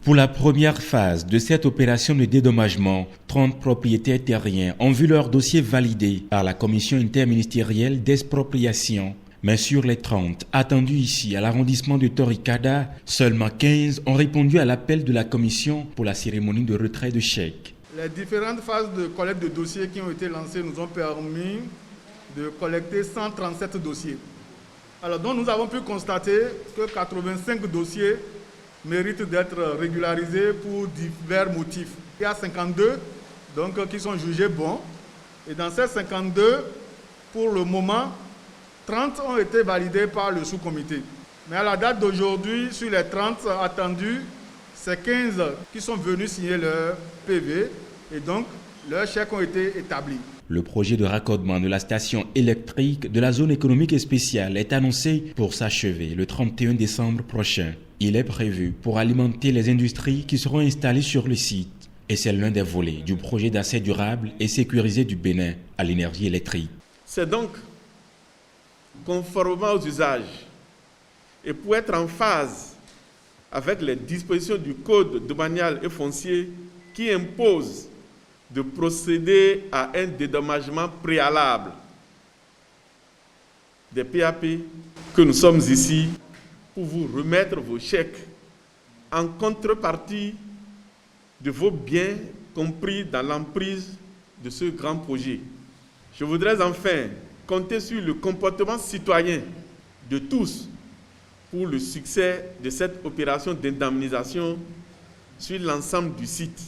Pour la première phase de cette opération de dédommagement, 30 propriétaires terriens ont vu leur dossier validé par la commission interministérielle d'expropriation. Mais sur les 30 attendus ici à l'arrondissement de Toricada, seulement 15 ont répondu à l'appel de la commission pour la cérémonie de retrait de chèques. Les différentes phases de collecte de dossiers qui ont été lancées nous ont permis de collecter 137 dossiers. Alors donc nous avons pu constater que 85 dossiers méritent d'être régularisés pour divers motifs. Il y a 52 donc, qui sont jugés bons. Et dans ces 52, pour le moment, 30 ont été validés par le sous-comité. Mais à la date d'aujourd'hui, sur les 30 attendus, c'est 15 qui sont venus signer leur PV et donc leurs chèques ont été établis. Le projet de raccordement de la station électrique de la zone économique spéciale est annoncé pour s'achever le 31 décembre prochain. Il est prévu pour alimenter les industries qui seront installées sur le site. Et c'est l'un des volets du projet d'accès durable et sécurisé du Bénin à l'énergie électrique. C'est donc conformément aux usages et pour être en phase avec les dispositions du Code domanial et foncier qui imposent de procéder à un dédommagement préalable des PAP que nous sommes ici pour vous remettre vos chèques en contrepartie de vos biens compris dans l'emprise de ce grand projet. Je voudrais enfin compter sur le comportement citoyen de tous pour le succès de cette opération d'indemnisation sur l'ensemble du site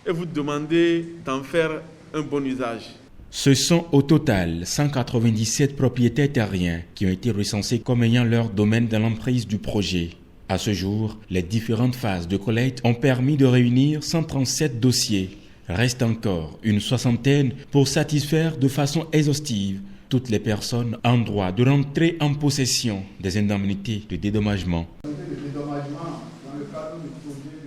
et vous demander d'en faire un bon usage. Ce sont au total 197 propriétaires terriens qui ont été recensés comme ayant leur domaine dans l'emprise du projet. À ce jour, les différentes phases de collecte ont permis de réunir 137 dossiers. Reste encore une soixantaine pour satisfaire de façon exhaustive toutes les personnes en droit de rentrer en possession des indemnités de dédommagement. Le dédommagement dans le cadre du projet